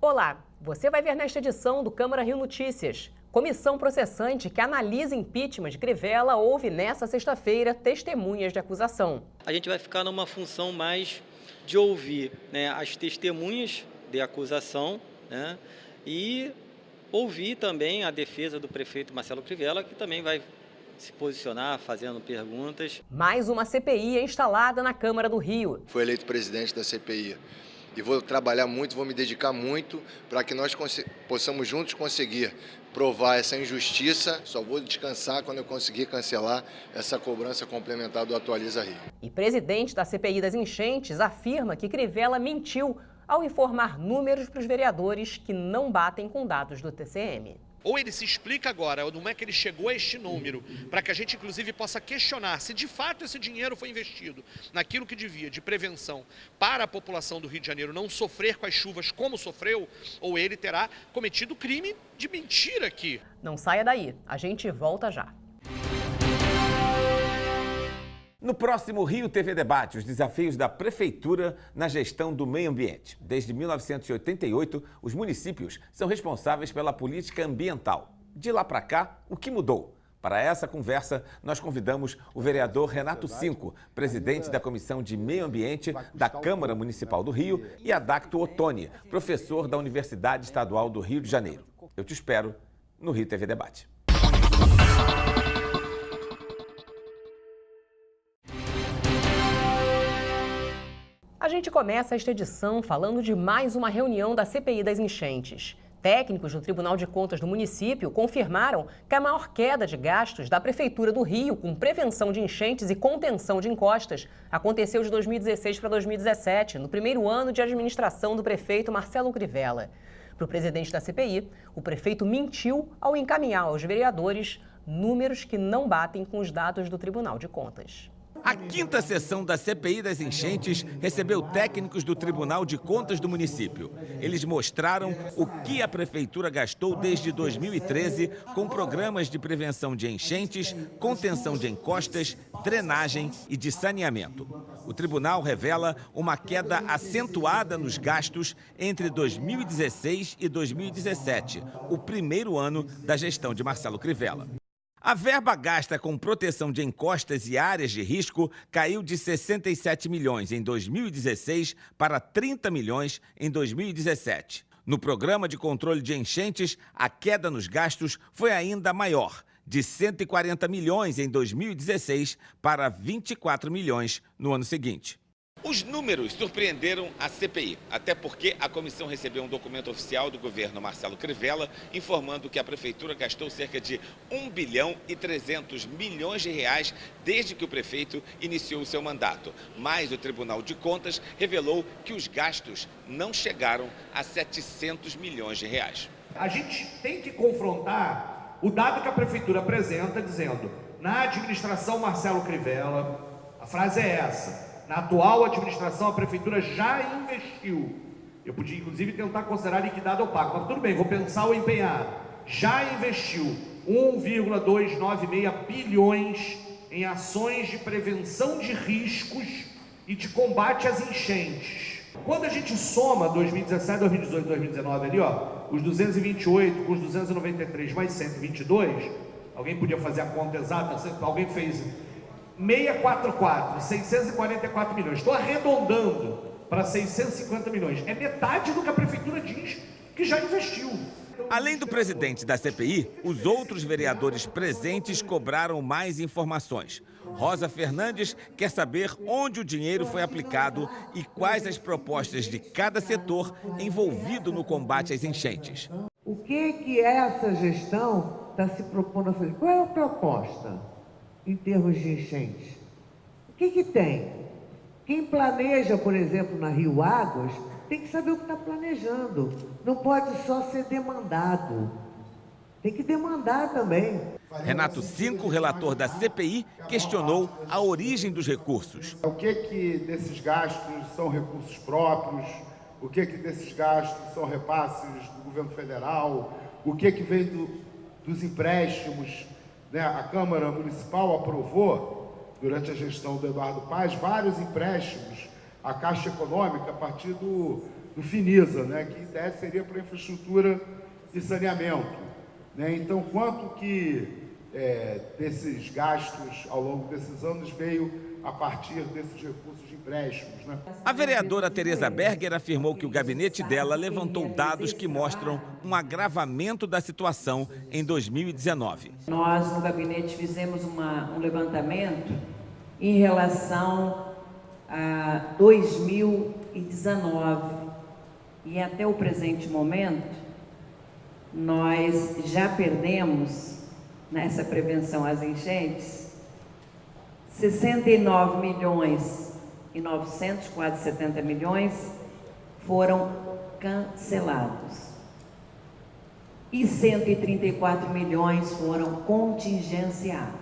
Olá, você vai ver nesta edição do Câmara Rio Notícias. Comissão processante que analisa impeachment de Crivella ouve nesta sexta-feira testemunhas de acusação. A gente vai ficar numa função mais de ouvir, as testemunhas de acusação, e ouvir também a defesa do prefeito Marcelo Crivella, que também vai se posicionar fazendo perguntas. Mais uma CPI é instalada na Câmara do Rio. Foi eleito presidente da CPI e vou trabalhar muito, vou me dedicar muito para que nós possamos juntos conseguir provar essa injustiça. Só vou descansar quando eu conseguir cancelar essa cobrança complementar do Atualiza Rio. E presidente da CPI das enchentes afirma que Crivella mentiu ao informar números para os vereadores que não batem com dados do TCM. Ou ele se explica agora, ou como é que ele chegou a este número, para que a gente, inclusive, possa questionar se de fato esse dinheiro foi investido naquilo que devia, de prevenção, para a população do Rio de Janeiro não sofrer com as chuvas como sofreu, ou ele terá cometido crime de mentira aqui. Não saia daí, a gente volta já. No próximo Rio TV Debate, os desafios da Prefeitura na gestão do meio ambiente. Desde 1988, os municípios são responsáveis pela política ambiental. De lá para cá, o que mudou? Para essa conversa, nós convidamos o vereador Renato Cinco, presidente da Comissão de Meio Ambiente da Câmara Municipal do Rio, e Adacto Ottoni, professor da Universidade Estadual do Rio de Janeiro. Eu te espero no Rio TV Debate. A gente começa esta edição falando de mais uma reunião da CPI das enchentes. Técnicos do Tribunal de Contas do município confirmaram que a maior queda de gastos da Prefeitura do Rio com prevenção de enchentes e contenção de encostas aconteceu de 2016 para 2017, no primeiro ano de administração do prefeito Marcelo Crivella. Para o presidente da CPI, o prefeito mentiu ao encaminhar aos vereadores números que não batem com os dados do Tribunal de Contas. A quinta sessão da CPI das enchentes recebeu técnicos do Tribunal de Contas do município. Eles mostraram o que a Prefeitura gastou desde 2013 com programas de prevenção de enchentes, contenção de encostas, drenagem e de saneamento. O tribunal revela uma queda acentuada nos gastos entre 2016 e 2017, o primeiro ano da gestão de Marcelo Crivella. A verba gasta com proteção de encostas e áreas de risco caiu de 67 milhões em 2016 para 30 milhões em 2017. No programa de controle de enchentes, a queda nos gastos foi ainda maior, de 140 milhões em 2016 para 24 milhões no ano seguinte. Os números surpreenderam a CPI, até porque a comissão recebeu um documento oficial do governo Marcelo Crivella informando que a prefeitura gastou cerca de 1 bilhão e 300 milhões de reais desde que o prefeito iniciou o seu mandato. Mas o Tribunal de Contas revelou que os gastos não chegaram a 700 milhões de reais. A gente tem que confrontar o dado que a prefeitura apresenta dizendo, na administração Marcelo Crivella, a frase é essa: na atual administração, a prefeitura já investiu. Eu podia, inclusive, tentar considerar liquidado opaco, mas tudo bem, vou pensar ou empenhar. Já investiu 1,296 bilhões em ações de prevenção de riscos e de combate às enchentes. Quando a gente soma 2017, 2018, 2019 ali, os 228 com os 293 mais 122, alguém podia fazer a conta exata, alguém fez 644, 644 milhões. Estou arredondando para 650 milhões. É metade do que a prefeitura diz que já investiu. Além do presidente da CPI, os outros vereadores presentes cobraram mais informações. Rosa Fernandes quer saber onde o dinheiro foi aplicado e quais as propostas de cada setor envolvido no combate às enchentes. O que essa gestão está se propondo a fazer? Qual é a proposta em termos de enchentes? O que tem? Quem planeja, por exemplo, na Rio Águas, tem que saber o que está planejando. Não pode só ser demandado. Tem que demandar também. Renato Cinco, relator da CPI, questionou a origem dos recursos. O que desses gastos são recursos próprios? O que desses gastos são repasses do governo federal? O que vem dos empréstimos? A Câmara Municipal aprovou, durante a gestão do Eduardo Paes, vários empréstimos à Caixa Econômica a partir do Finisa, né, que em tese seria para infraestrutura e saneamento. Né? Então, quanto que desses gastos ao longo desses anos veio a partir desses recursos de empréstimos, né? A vereadora Tereza Berger afirmou que o gabinete dela levantou dados que mostram um agravamento da situação em 2019. Nós, no gabinete, fizemos um levantamento em relação a 2019 e até o presente momento, nós já perdemos, nessa prevenção às enchentes, 69 milhões e 900, quase 70 milhões, foram cancelados. E 134 milhões foram contingenciados.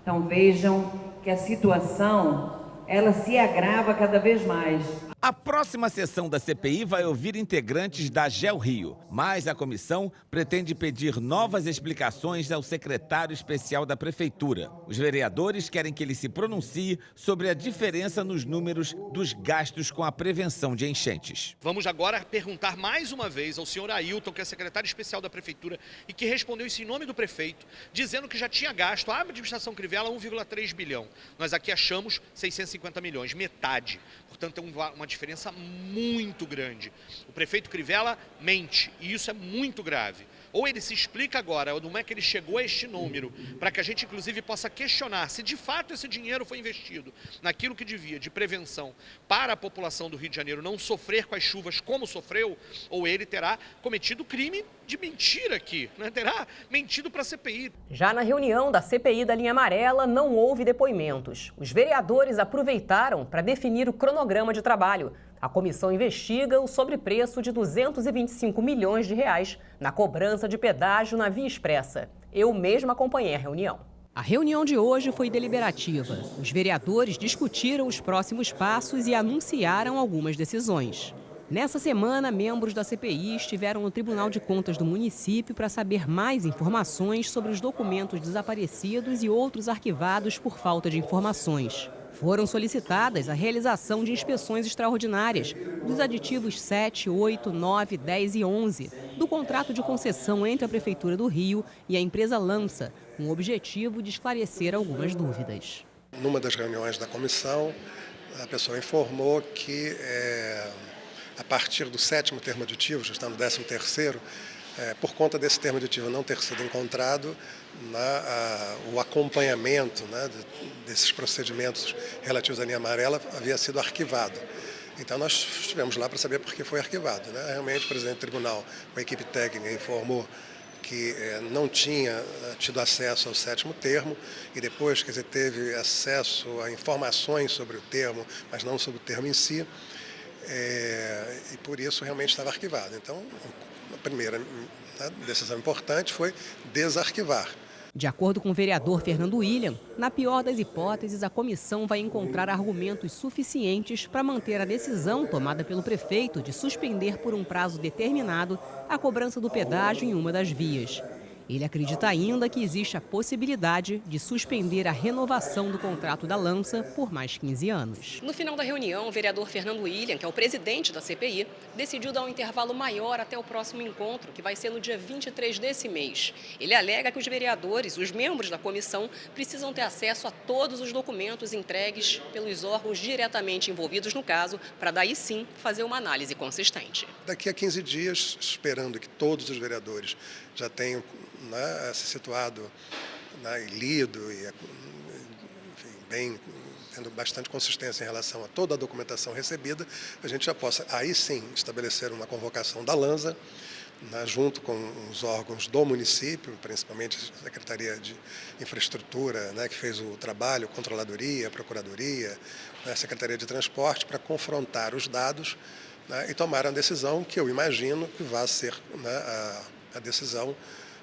Então vejam que a situação, ela se agrava cada vez mais. A próxima sessão da CPI vai ouvir integrantes da GeoRio, mas a comissão pretende pedir novas explicações ao secretário especial da Prefeitura. Os vereadores querem que ele se pronuncie sobre a diferença nos números dos gastos com a prevenção de enchentes. Vamos agora perguntar mais uma vez ao senhor Ailton, que é secretário especial da Prefeitura, e que respondeu isso em nome do prefeito, dizendo que já tinha gasto a administração Crivella 1,3 bilhão. Nós aqui achamos 650 milhões, metade. Portanto, é uma diferença muito grande. O prefeito Crivella mente, e isso é muito grave. Ou ele se explica agora, ou como é que ele chegou a este número, para que a gente, inclusive, possa questionar se de fato esse dinheiro foi investido naquilo que devia, de prevenção, para a população do Rio de Janeiro não sofrer com as chuvas como sofreu, ou ele terá cometido crime de mentira aqui, né? Terá mentido para a CPI. Já na reunião da CPI da linha amarela, não houve depoimentos. Os vereadores aproveitaram para definir o cronograma de trabalho. A comissão investiga o sobrepreço de 225 milhões de reais na cobrança de pedágio na Via Expressa. Eu mesma acompanhei a reunião. A reunião de hoje foi deliberativa. Os vereadores discutiram os próximos passos e anunciaram algumas decisões. Nessa semana, membros da CPI estiveram no Tribunal de Contas do município para saber mais informações sobre os documentos desaparecidos e outros arquivados por falta de informações. Foram solicitadas a realização de inspeções extraordinárias dos aditivos 7, 8, 9, 10 e 11 do contrato de concessão entre a Prefeitura do Rio e a empresa Lança, com o objetivo de esclarecer algumas dúvidas. Numa das reuniões da comissão, a pessoa informou que a partir do 7º termo aditivo, já está no 13º, por conta desse termo aditivo não ter sido encontrado, o acompanhamento, né, desses procedimentos relativos à linha amarela havia sido arquivado. Então nós estivemos lá para saber por que foi arquivado. Né? Realmente o presidente do tribunal, com a equipe técnica, informou que não tinha tido acesso ao 7º termo e depois, quer dizer, teve acesso a informações sobre o termo, mas não sobre o termo em si, e por isso realmente estava arquivado. Então, a primeira decisão importante foi desarquivar. De acordo com o vereador Fernando William, na pior das hipóteses, a comissão vai encontrar argumentos suficientes para manter a decisão tomada pelo prefeito de suspender por um prazo determinado a cobrança do pedágio em uma das vias. Ele acredita ainda que existe a possibilidade de suspender a renovação do contrato da Lança por mais 15 anos. No final da reunião, o vereador Fernando William, que é o presidente da CPI, decidiu dar um intervalo maior até o próximo encontro, que vai ser no dia 23 desse mês. Ele alega que os vereadores, os membros da comissão, precisam ter acesso a todos os documentos entregues pelos órgãos diretamente envolvidos no caso, para daí sim fazer uma análise consistente. Daqui a 15 dias, esperando que todos os vereadores já tenham se situado e lido e enfim, tendo bastante consistência em relação a toda a documentação recebida, a gente já possa, aí sim, estabelecer uma convocação da LANSA, junto com os órgãos do município, principalmente a Secretaria de Infraestrutura, que fez o trabalho, Controladoria, Procuradoria, a Secretaria de Transporte, para confrontar os dados e tomar a decisão que eu imagino que vai ser a decisão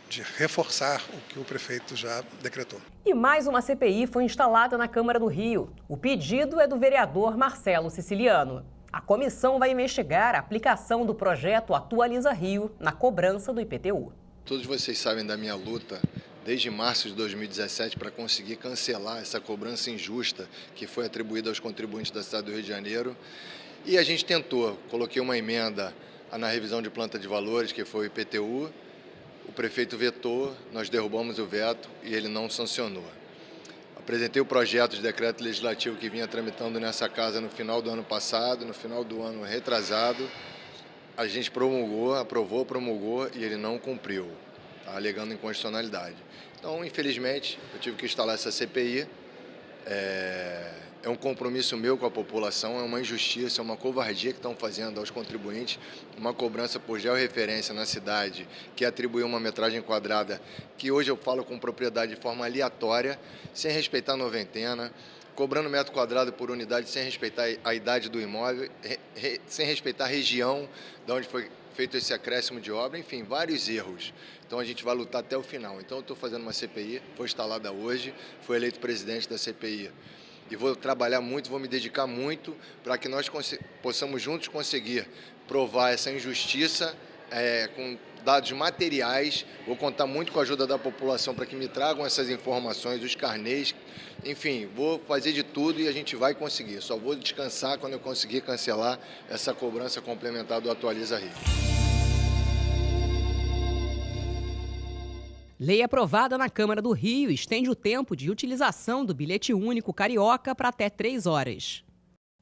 de reforçar o que o prefeito já decretou. E mais uma CPI foi instalada na Câmara do Rio. O pedido é do vereador Marcelo Siciliano. A comissão vai investigar a aplicação do projeto Atualiza Rio na cobrança do IPTU. Todos vocês sabem da minha luta desde março de 2017 para conseguir cancelar essa cobrança injusta que foi atribuída aos contribuintes da cidade do Rio de Janeiro. E a gente tentou, coloquei uma emenda na revisão de planta de valores, que foi o IPTU, o prefeito vetou, nós derrubamos o veto e ele não sancionou. Apresentei o projeto de decreto legislativo que vinha tramitando nessa casa no final do ano passado, no final do ano retrasado. A gente promulgou e ele não cumpriu, tá, alegando inconstitucionalidade. Então, infelizmente, eu tive que instalar essa CPI. É um compromisso meu com a população, é uma injustiça, é uma covardia que estão fazendo aos contribuintes, uma cobrança por georreferência na cidade, que atribuiu uma metragem quadrada, que hoje eu falo com propriedade de forma aleatória, sem respeitar a noventena, cobrando metro quadrado por unidade sem respeitar a idade do imóvel, sem respeitar a região de onde foi feito esse acréscimo de obra, enfim, vários erros. Então a gente vai lutar até o final. Então eu estou fazendo uma CPI, foi instalada hoje, fui eleito presidente da CPI. E vou trabalhar muito, vou me dedicar muito para que nós possamos juntos conseguir provar essa injustiça com dados materiais. Vou contar muito com a ajuda da população para que me tragam essas informações, os carnês. Enfim, vou fazer de tudo e a gente vai conseguir. Só vou descansar quando eu conseguir cancelar essa cobrança complementar do Atualiza Rio. Lei aprovada na Câmara do Rio estende o tempo de utilização do bilhete único carioca para até 3 horas.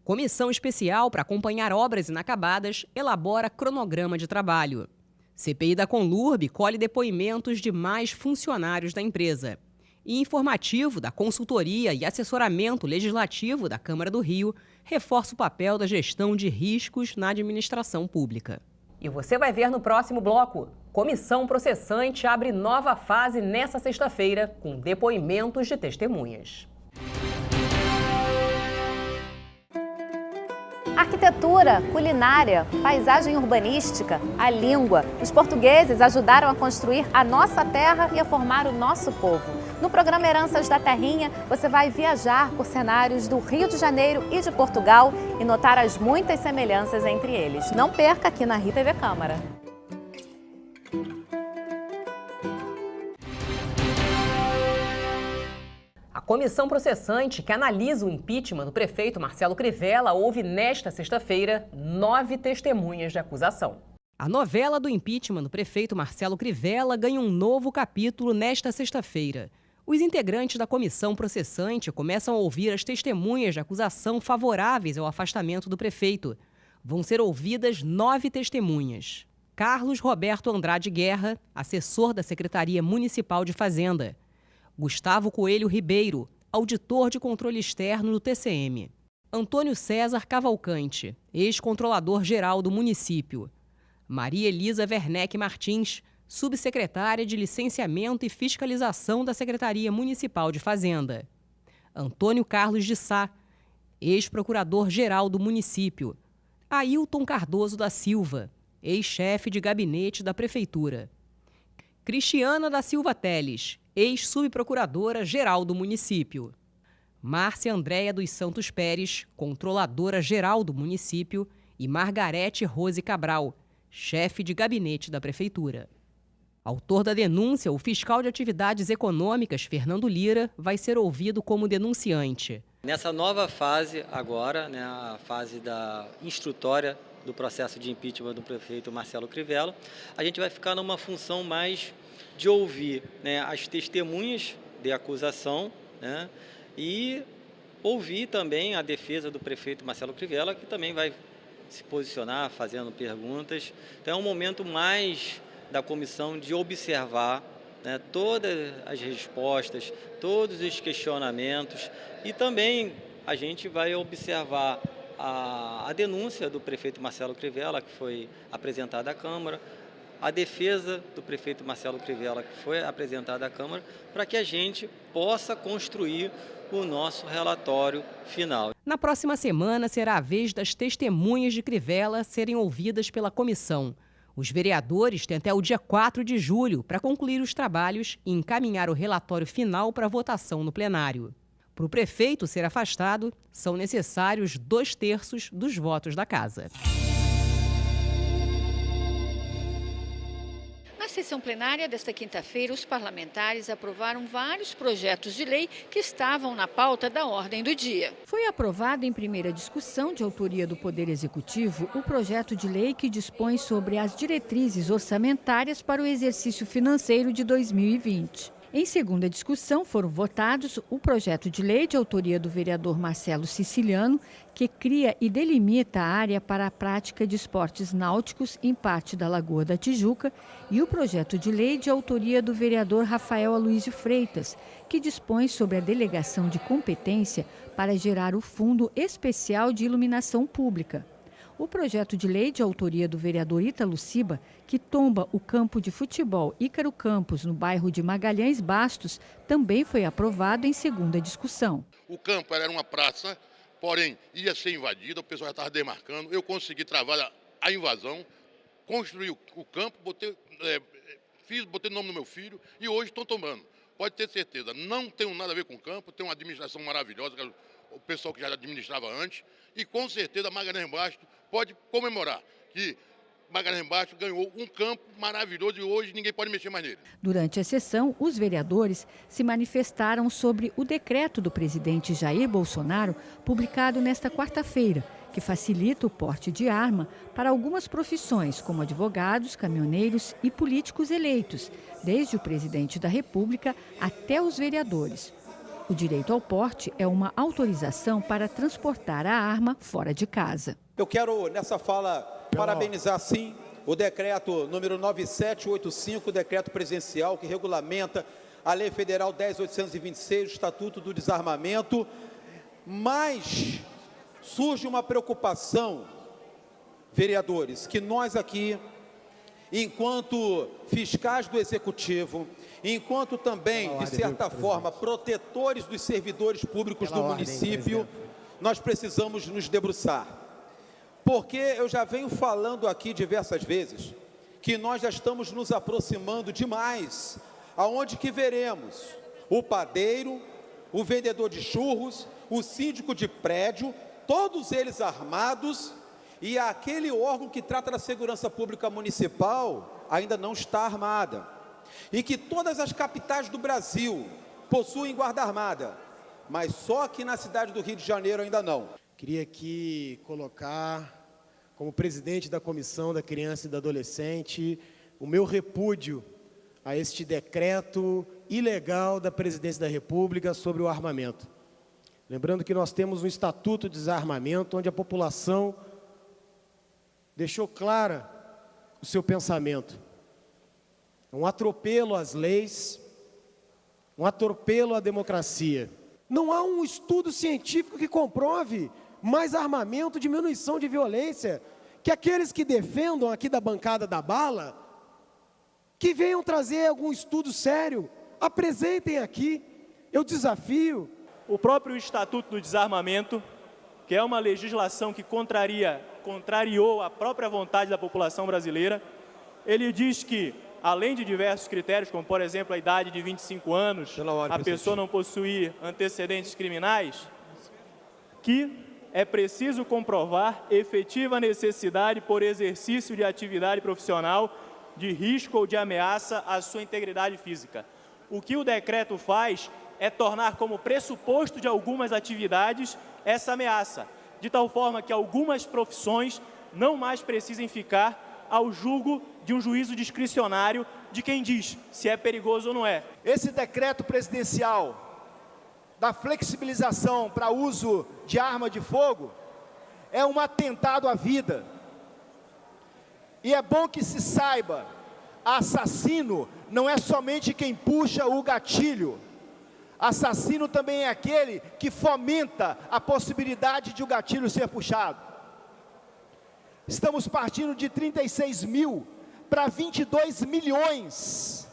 Comissão especial para acompanhar obras inacabadas elabora cronograma de trabalho. CPI da Conlurb colhe depoimentos de mais funcionários da empresa. E informativo da Consultoria e Assessoramento Legislativo da Câmara do Rio reforça o papel da gestão de riscos na administração pública. E você vai ver no próximo bloco. Comissão processante abre nova fase nesta sexta-feira com depoimentos de testemunhas. Arquitetura, culinária, paisagem urbanística, a língua. Os portugueses ajudaram a construir a nossa terra e a formar o nosso povo. No programa Heranças da Terrinha, você vai viajar por cenários do Rio de Janeiro e de Portugal e notar as muitas semelhanças entre eles. Não perca aqui na Rio TV Câmara. A comissão processante que analisa o impeachment do prefeito Marcelo Crivella ouve nesta sexta-feira 9 testemunhas de acusação. A novela do impeachment do prefeito Marcelo Crivella ganha um novo capítulo nesta sexta-feira. Os integrantes da comissão processante começam a ouvir as testemunhas de acusação favoráveis ao afastamento do prefeito. Vão ser ouvidas 9 testemunhas. Carlos Roberto Andrade Guerra, assessor da Secretaria Municipal de Fazenda. Gustavo Coelho Ribeiro, auditor de controle externo do TCM. Antônio César Cavalcante, ex-controlador-geral do município. Maria Elisa Werneck Martins, subsecretária de Licenciamento e Fiscalização da Secretaria Municipal de Fazenda. Antônio Carlos de Sá, ex-procurador-geral do município. Ailton Cardoso da Silva, ex-chefe de gabinete da Prefeitura. Cristiana da Silva Teles, ex-subprocuradora-geral do município. Márcia Andréia dos Santos Pérez, controladora-geral do município. E Margarete Rose Cabral, chefe de gabinete da Prefeitura. Autor da denúncia, o fiscal de atividades econômicas, Fernando Lira, vai ser ouvido como denunciante. Nessa nova fase agora, a fase da instrutória do processo de impeachment do prefeito Marcelo Crivella, a gente vai ficar numa função mais de ouvir as testemunhas de acusação e ouvir também a defesa do prefeito Marcelo Crivella, que também vai se posicionar fazendo perguntas. Então é um momento mais da comissão de observar todas as respostas, todos os questionamentos e também a gente vai observar a denúncia do prefeito Marcelo Crivella, que foi apresentada à Câmara, a defesa do prefeito Marcelo Crivella, que foi apresentada à Câmara, para que a gente possa construir o nosso relatório final. Na próxima semana será a vez das testemunhas de Crivella serem ouvidas pela comissão. Os vereadores têm até o dia 4 de julho para concluir os trabalhos e encaminhar o relatório final para votação no plenário. Para o prefeito ser afastado, são necessários 2/3 dos votos da casa. Na sessão plenária desta quinta-feira, os parlamentares aprovaram vários projetos de lei que estavam na pauta da ordem do dia. Foi aprovado em primeira discussão, de autoria do Poder Executivo, o projeto de lei que dispõe sobre as diretrizes orçamentárias para o exercício financeiro de 2020. Em segunda discussão, foram votados o projeto de lei de autoria do vereador Marcelo Siciliano, que cria e delimita a área para a prática de esportes náuticos em parte da Lagoa da Tijuca, e o projeto de lei de autoria do vereador Rafael Aloysio Freitas, que dispõe sobre a delegação de competência para gerar o Fundo Especial de Iluminação Pública. O projeto de lei de autoria do vereador Ítalo Ciba, que tomba o campo de futebol Ícaro Campos, no bairro de Magalhães Bastos, também foi aprovado em segunda discussão. O campo era uma praça, porém ia ser invadida, o pessoal já estava demarcando. Eu consegui travar a invasão, construí o campo, botei o nome do meu filho e hoje estão tomando. Pode ter certeza, não tem nada a ver com o campo, tem uma administração maravilhosa, o pessoal que já administrava antes, e com certeza Magalhães Bastos pode comemorar que Magalhães Bastos ganhou um campo maravilhoso e hoje ninguém pode mexer mais nele. Durante a sessão, os vereadores se manifestaram sobre o decreto do presidente Jair Bolsonaro, publicado nesta quarta-feira, que facilita o porte de arma para algumas profissões, como advogados, caminhoneiros e políticos eleitos, desde o presidente da República até os vereadores. O direito ao porte é uma autorização para transportar a arma fora de casa. Eu quero, nessa fala, parabenizar, sim, o decreto número 9785, o decreto presidencial que regulamenta a Lei Federal 10.826, o Estatuto do Desarmamento, mas surge uma preocupação, vereadores, que nós aqui, enquanto fiscais do Executivo, enquanto também, de certa forma, protetores dos servidores públicos do município, nós precisamos nos debruçar. Porque eu já venho falando aqui diversas vezes que nós já estamos nos aproximando demais, aonde que veremos o padeiro, o vendedor de churros, o síndico de prédio, todos eles armados, e aquele órgão que trata da segurança pública municipal ainda não está armada. E que todas as capitais do Brasil possuem guarda armada, mas só aqui na cidade do Rio de Janeiro ainda não. Queria aqui colocar, como presidente da Comissão da Criança e do Adolescente, o meu repúdio a este decreto ilegal da Presidência da República sobre o armamento. Lembrando que nós temos um Estatuto de Desarmamento, onde a população deixou clara o seu pensamento. Um atropelo às leis, um atropelo à democracia. Não há um estudo científico que comprove mais armamento, diminuição de violência, que aqueles que defendam aqui da bancada da bala, que venham trazer algum estudo sério, apresentem aqui, eu desafio. O próprio Estatuto do Desarmamento, que é uma legislação que contrariou a própria vontade da população brasileira, ele diz que, além de diversos critérios, como por exemplo a idade de 25 anos, a pessoa não possuir antecedentes criminais, que é preciso comprovar efetiva necessidade por exercício de atividade profissional de risco ou de ameaça à sua integridade física. O que o decreto faz é tornar como pressuposto de algumas atividades essa ameaça, de tal forma que algumas profissões não mais precisem ficar ao julgo de um juízo discricionário de quem diz se é perigoso ou não é. Esse decreto presidencial da flexibilização para uso de arma de fogo é um atentado à vida. E é bom que se saiba, assassino não é somente quem puxa o gatilho. Assassino também é aquele que fomenta a possibilidade de o gatilho ser puxado. Estamos partindo de 36 mil para 22 milhões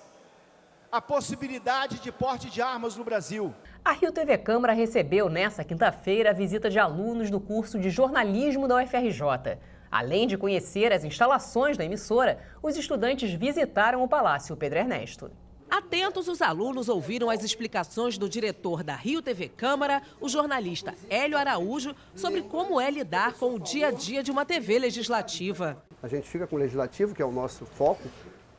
a possibilidade de porte de armas no Brasil. A Rio TV Câmara recebeu nesta quinta-feira a visita de alunos do curso de jornalismo da UFRJ. Além de conhecer as instalações da emissora, os estudantes visitaram o Palácio Pedro Ernesto. Atentos, os alunos ouviram as explicações do diretor da Rio TV Câmara, o jornalista Hélio Araújo, sobre como é lidar com o dia a dia de uma TV legislativa. A gente fica com o legislativo, que é o nosso foco,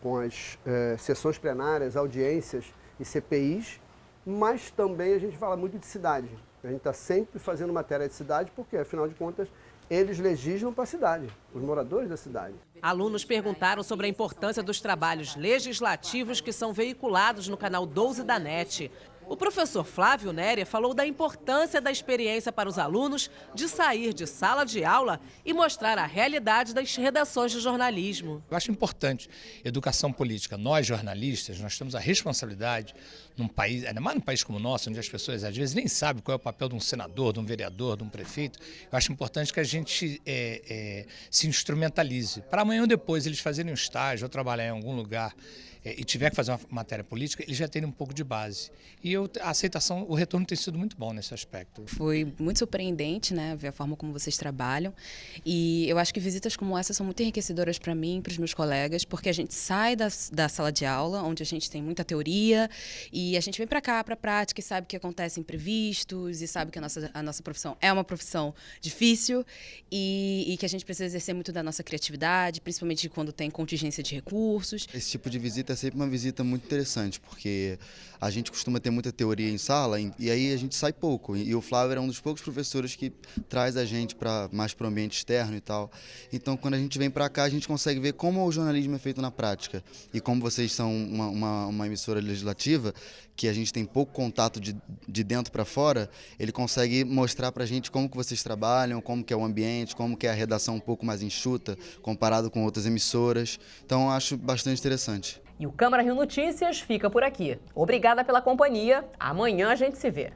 com as sessões plenárias, audiências e CPIs, mas também a gente fala muito de cidade. A gente está sempre fazendo matéria de cidade porque, afinal de contas, eles legislam para a cidade, os moradores da cidade. Alunos perguntaram sobre a importância dos trabalhos legislativos que são veiculados no canal 12 da NET. O professor Flávio Néria falou da importância da experiência para os alunos de sair de sala de aula e mostrar a realidade das redações de jornalismo. Eu acho importante educação política. Nós, jornalistas, nós temos a responsabilidade num país, ainda mais num país como o nosso, onde as pessoas às vezes nem sabem qual é o papel de um senador, de um vereador, de um prefeito. Eu acho importante que a gente se instrumentalize. Para amanhã ou depois eles fazerem um estágio ou trabalhar em algum lugar e tiver que fazer uma matéria política, eles já terem um pouco de base. E a aceitação, o retorno tem sido muito bom nesse aspecto. Foi muito surpreendente, né, ver a forma como vocês trabalham. E eu acho que visitas como essa são muito enriquecedoras para mim e para os meus colegas, porque a gente sai da sala de aula, onde a gente tem muita teoria, e a gente vem para cá, para a prática, e sabe que acontecem imprevistos, e sabe que a nossa profissão é uma profissão difícil, e que a gente precisa exercer muito da nossa criatividade, principalmente quando tem contingência de recursos. Esse tipo de visita é sempre uma visita muito interessante, porque a gente costuma ter muita teoria em sala e aí a gente sai pouco. E o Flávio é um dos poucos professores que traz a gente mais para o ambiente externo e tal. Então, quando a gente vem para cá, a gente consegue ver como o jornalismo é feito na prática. E como vocês são uma emissora legislativa, que a gente tem pouco contato de dentro para fora, ele consegue mostrar para a gente como que vocês trabalham, como que é o ambiente, como que é a redação um pouco mais enxuta, comparado com outras emissoras. Então, eu acho bastante interessante. E o Câmara Rio Notícias fica por aqui. Obrigada pela companhia. Amanhã a gente se vê.